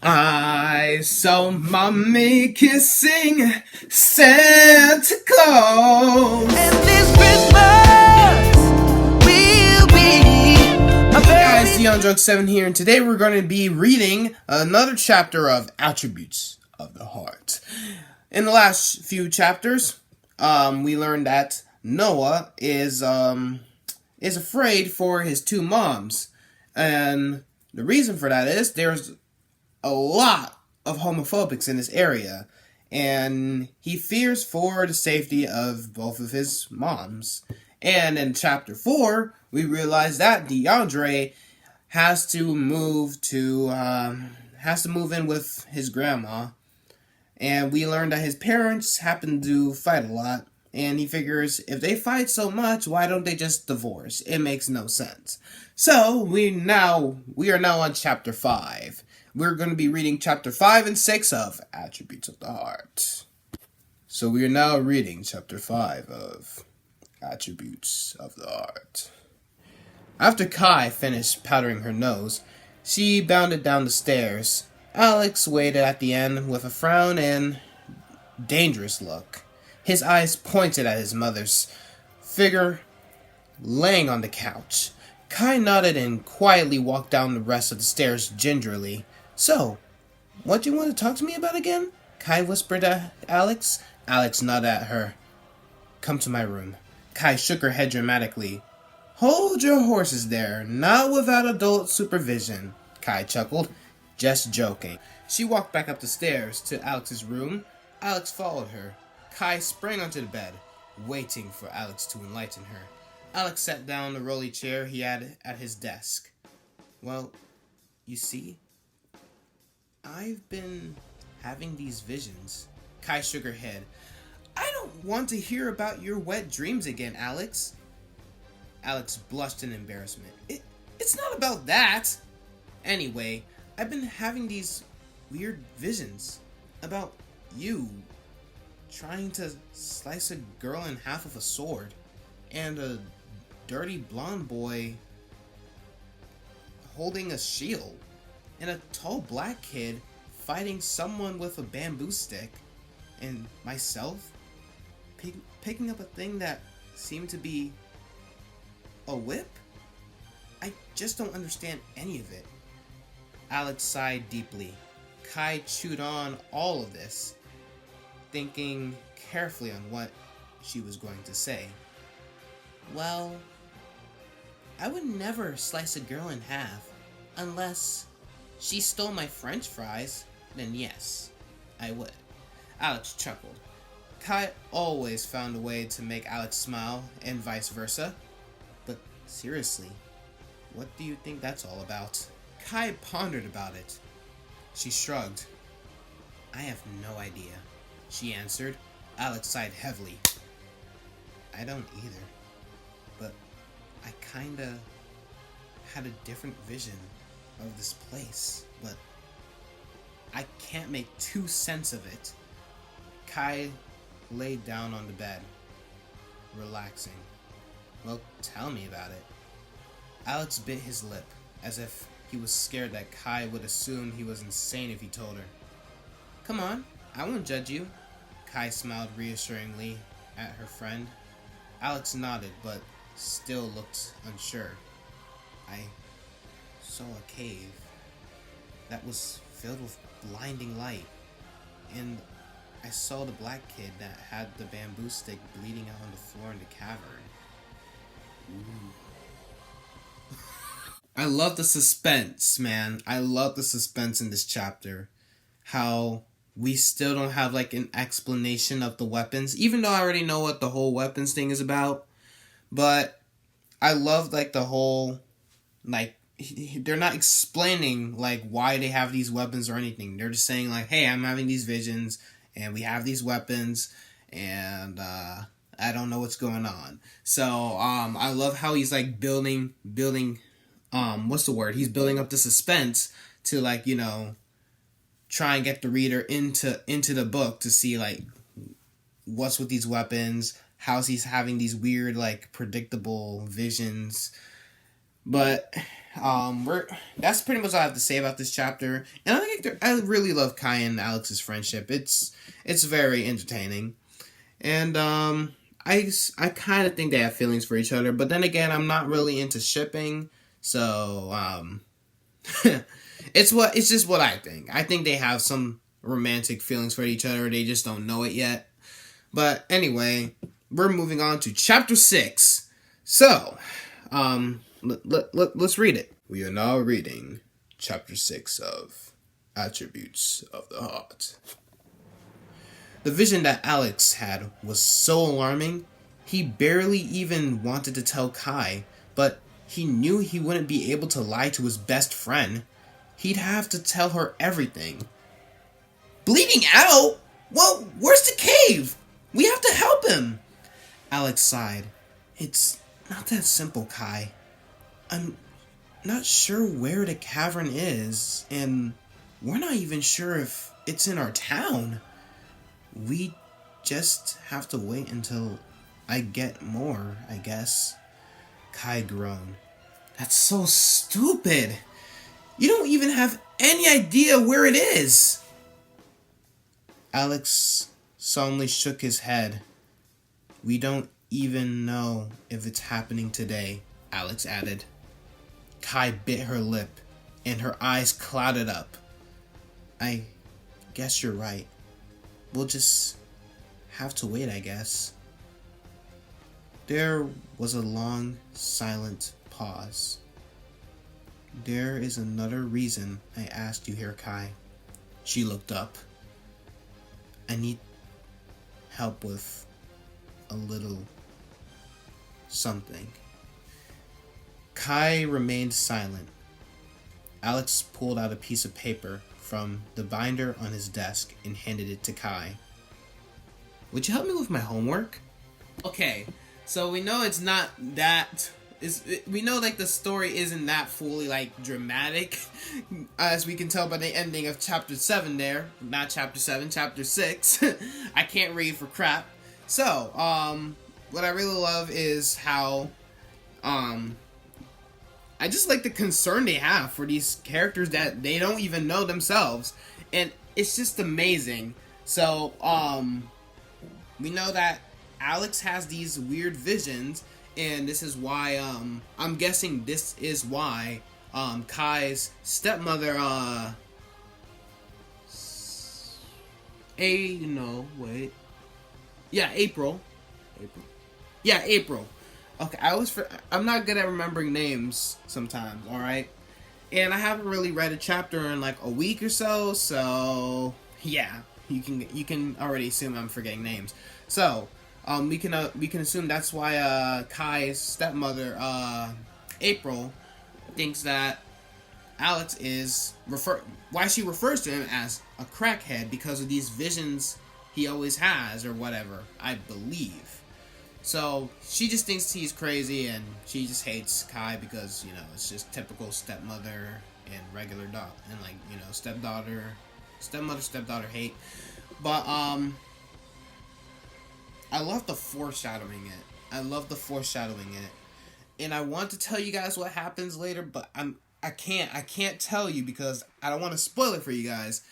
I saw mommy kissing Santa Claus. And this Christmas will be a Hey guys, very Deondre7 here, and today we're going to be reading another chapter of Attributes of the Heart. In the last few chapters, we learned that Noah is afraid for his two moms, and the reason for that is there's a lot of homophobics in this area, and he fears for the safety of both of his moms. And in chapter 4, we realize that Deondre has to move in with his grandma, and we learn that his parents happen to fight a lot, and he figures if they fight so much, why don't they just divorce? It makes no sense. So we are now on chapter 5. We're going to be reading chapter 5 and 6 of Attributes of the Heart. So we are now reading chapter 5 of Attributes of the Heart. After Kai finished powdering her nose, she bounded down the stairs. Alex waited at the end with a frown and dangerous look. His eyes pointed at his mother's figure laying on the couch. Kai nodded and quietly walked down the rest of the stairs gingerly. So, what do you want to talk to me about again? Kai whispered at Alex. Alex nodded at her. Come to my room. Kai shook her head dramatically. Hold your horses there, not without adult supervision. Kai chuckled. Just joking. She walked back up the stairs to Alex's room. Alex followed her. Kai sprang onto the bed, waiting for Alex to enlighten her. Alex sat down in the rolly chair he had at his desk. Well, you see, I've been having these visions. Kai shook her head. I don't want to hear about your wet dreams again, Alex. Alex blushed in embarrassment. It's not about that. Anyway, I've been having these weird visions about you trying to slice a girl in half with a sword, and a dirty blonde boy holding a shield, and a tall black kid fighting someone with a bamboo stick, and myself picking up a thing that seemed to be a whip? I just don't understand any of it. Alex sighed deeply. Kai chewed on all of this, thinking carefully on what she was going to say. Well, I would never slice a girl in half unless she stole my French fries. Then yes, I would. Alex chuckled. Kai always found a way to make Alex smile, and vice versa. But seriously, what do you think that's all about? Kai pondered about it. She shrugged. I have no idea, she answered. Alex sighed heavily. I don't either. But I kinda had a different vision of this place, but I can't make 2 cents of it. Kai laid down on the bed, relaxing. Well, tell me about it. Alex bit his lip, as if he was scared that Kai would assume he was insane if he told her. Come on, I won't judge you. Kai smiled reassuringly at her friend. Alex nodded, but still looked unsure. I saw a cave that was filled with blinding light, and I saw the black kid that had the bamboo stick bleeding out on the floor in the cavern. Ooh. I love the suspense, man. I love the suspense in this chapter. How we still don't have like an explanation of the weapons, even though I already know what the whole weapons thing is about. But I love like the whole, like, they're not explaining like why they have these weapons or anything. They're just saying like, hey, I'm having these visions and we have these weapons, and I don't know what's going on. So I love how he's like building what's the word? He's building up the suspense to, like, you know, try and get the reader into the book to see like what's with these weapons, how he's having these weird, like, predictable visions. But we're that's pretty much all I have to say about this chapter. And I really love Kai and Alex's friendship. It's very entertaining, and I kind of think they have feelings for each other. But then again, I'm not really into shipping, so it's just what I think. I think they have some romantic feelings for each other. They just don't know it yet. But anyway, we're moving on to chapter 6. So, let's read it. We are now reading chapter 6 of Attributes of the Heart. The vision that Alex had was so alarming, he barely even wanted to tell Kai, but he knew he wouldn't be able to lie to his best friend. He'd have to tell her everything. Bleeding out? Well, where's the cave? We have to help him. Alex sighed. It's not that simple, Kai. I'm not sure where the cavern is, and we're not even sure if it's in our town. We just have to wait until I get more, I guess. Kai groaned. That's so stupid. You don't even have any idea where it is. Alex solemnly shook his head. We don't even know if it's happening today, Alex added. Kai bit her lip, and her eyes clouded up. I guess you're right. We'll just have to wait, I guess. There was a long, silent pause. There is another reason I asked you here, Kai. She looked up. I need help with a little something. Kai remained silent. Alex pulled out a piece of paper from the binder on his desk and handed it to Kai. Would you help me with my homework? Okay, so we know it's not that... we know like the story isn't that fully like dramatic, as we can tell by the ending of chapter 7 there. Not chapter 7, chapter 6. I can't read for crap. So, what I really love is how, I just like the concern they have for these characters that they don't even know themselves. And it's just amazing. So, we know that Alex has these weird visions, and this is why, I'm guessing this is why, Kai's stepmother, April. Yeah, April. Okay, I'm not good at remembering names sometimes, alright? And I haven't really read a chapter in like a week or so, so yeah, you can already assume I'm forgetting names. So, we can assume that's why Kai's stepmother, April, thinks that Alex is why she refers to him as a crackhead, because of these visions he always has or whatever, I believe. So she just thinks he's crazy, and she just hates Kai because, you know, it's just typical stepmother and regular stepdaughter hate. But I love the foreshadowing it. And I want to tell you guys what happens later, but I can't tell you because I don't want to spoil it for you guys.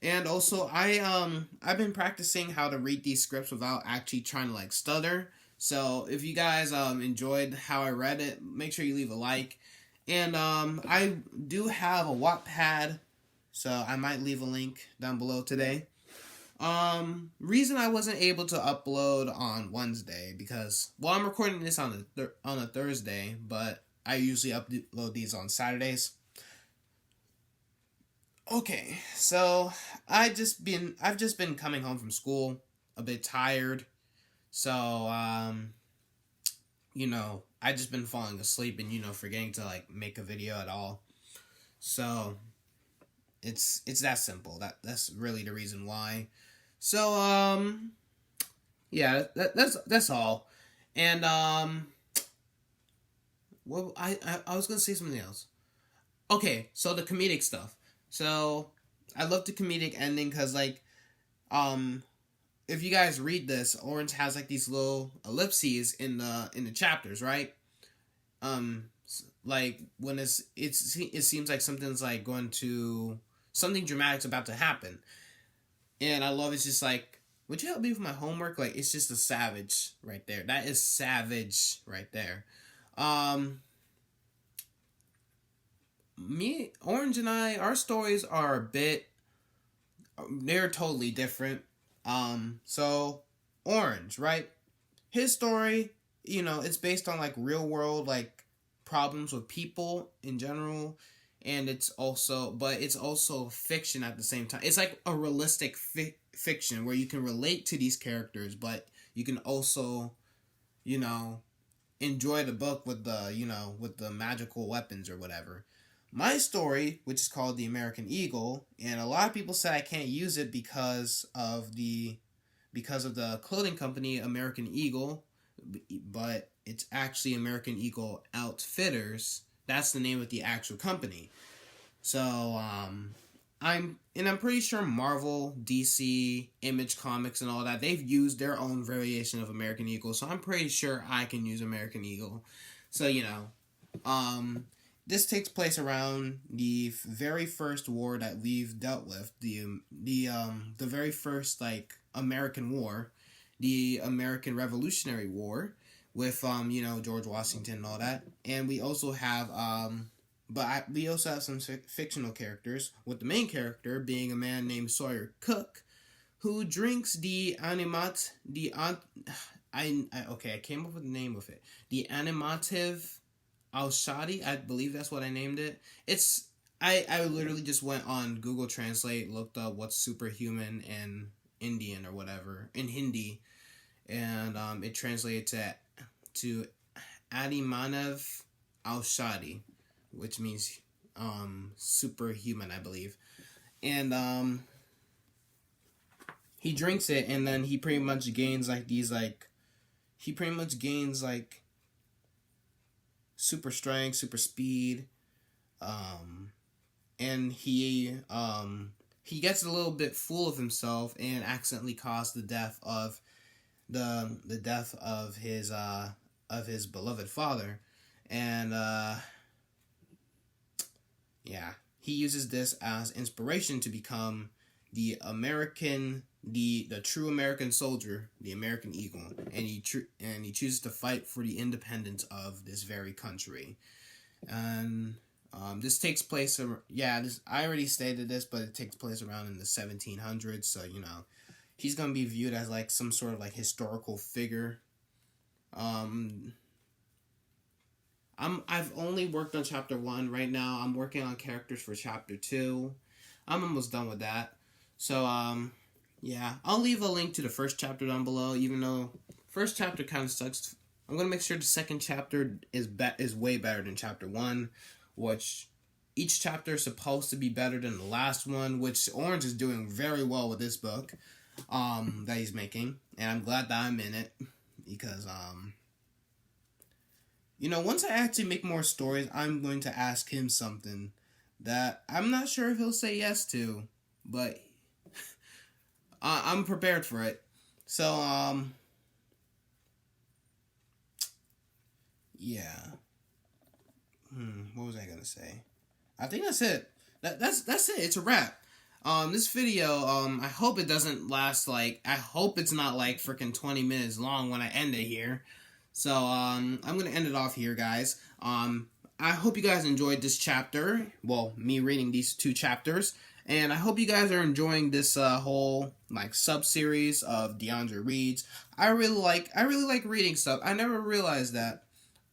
And also I've been practicing how to read these scripts without actually trying to like stutter. So if you guys enjoyed how I read it, make sure you leave a like. And I do have a Wattpad, so I might leave a link down below today. Reason I wasn't able to upload on Wednesday because, well, I'm recording this on a Thursday, but I usually upload these on Saturdays. Okay, so I've just been coming home from school a bit tired. So, you know, I just been falling asleep and, you know, forgetting to like make a video at all. So it's that simple. That's really the reason why. So, yeah, that's all. And, well, I was gonna say something else. Okay, so the comedic stuff. So, I love the comedic ending because, like, if you guys read this, Orange has, like, these little ellipses in the chapters, right? like when it seems like something dramatic's about to happen, and I love it's just like, would you help me with my homework? Like, it's just a savage right there. That is savage right there. Me, Orange, and our stories are they're totally different. So Orange, right? His story, it's based on like real world like problems with people in general, and it's also fiction at the same time. It's like a realistic fiction where you can relate to these characters, but you can also, enjoy the book with the magical weapons or whatever. My story, which is called The American Eagle, and a lot of people said I can't use it because of the clothing company American Eagle, but it's actually American Eagle Outfitters. That's the name of the actual company. So I'm pretty sure Marvel, DC, Image Comics, and all that, they've used their own variation of American Eagle. So I'm pretty sure I can use American Eagle. So this takes place around the very first war that we've dealt with, the very first like American War, the American Revolutionary War, with George Washington and all that, and we also have we also have some fictional characters, with the main character being a man named Sawyer Cook, who drinks I came up with the name of it, the animative Al-Shadi, I believe that's what I named it. I literally just went on Google Translate, looked up what's superhuman in Indian or whatever, in Hindi, and it translated to Adimanev Al-Shadi, which means superhuman, I believe. And he drinks it, and then he pretty much gains super strength, super speed, and he gets a little bit full of himself and accidentally caused the death of his beloved father, and he uses this as inspiration to become the true American soldier, the American Eagle, and he chooses to fight for the independence of this very country. And this takes place. I already stated this, but it takes place around in the 1700s. So he's gonna be viewed as like some sort of like historical figure. I've only worked on chapter 1 right now. I'm working on characters for chapter 2. I'm almost done with that. So I'll leave a link to the first chapter down below, even though first chapter kind of sucks. I'm going to make sure the second chapter is way better than chapter 1, which each chapter is supposed to be better than the last one, which Orange is doing very well with this book that he's making, and I'm glad that I'm in it, because once I actually make more stories, I'm going to ask him something that I'm not sure if he'll say yes to, but I'm prepared for it. So, what was I gonna say? I think that's it. That's it. It's a wrap. This video, I hope it doesn't last I hope it's not like freaking 20 minutes long when I end it here. So, I'm gonna end it off here, guys. I hope you guys enjoyed this chapter. Well, me reading these 2 chapters. And I hope you guys are enjoying this whole sub-series of Deondre Reads. I really like reading stuff. I never realized that.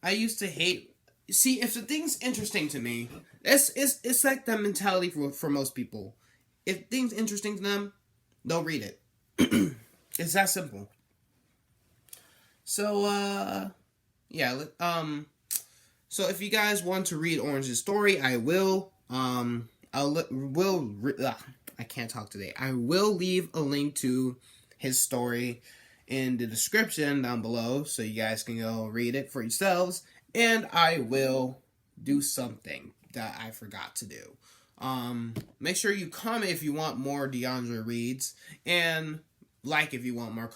I used to hate... See, if the thing's interesting to me, it's like that mentality for most people. If things interesting to them, they'll read it. It's that simple. So, so if you guys want to read Orange's story, I will. I can't talk today. I will leave a link to his story in the description down below, so you guys can go read it for yourselves. And I will do something that I forgot to do. Make sure you comment if you want more Deondre Reads, and like if you want more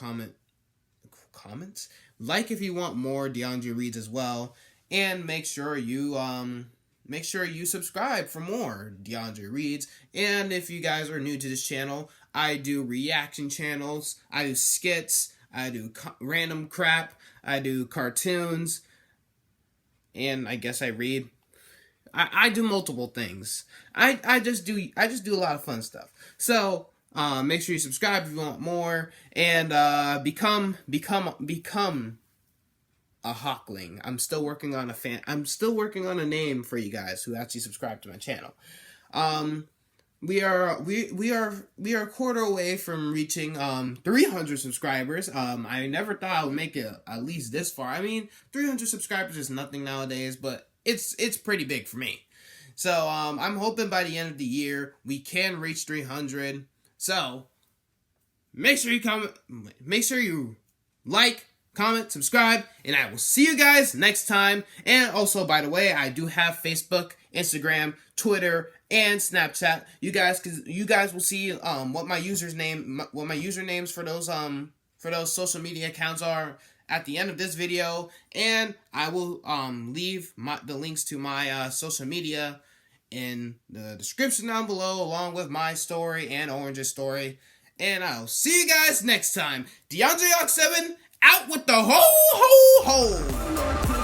comments. Like if you want more Deondre Reads as well. And make sure you subscribe for more Deondre Reads. And if you guys are new to this channel, I do reaction channels, I do skits, I do random crap, I do cartoons, and I guess I read. I do multiple things. I just do a lot of fun stuff. So make sure you subscribe if you want more, and become a Hawkling. I'm still working on a name for you guys who actually subscribe to my channel. We are a quarter away from reaching 300 subscribers. I never thought I would make it at least this far. I mean, 300 subscribers is nothing nowadays, but it's pretty big for me. So I'm hoping by the end of the year we can reach 300. So make sure you like, comment, subscribe, and I will see you guys next time. And also, by the way, I do have Facebook, Instagram, Twitter, and Snapchat. You guys will see what my usernames for those social media accounts are at the end of this video, and I will leave the links to my social media in the description down below, along with my story and Orange's story. And I'll see you guys next time. Deondre 7 out with the ho ho ho.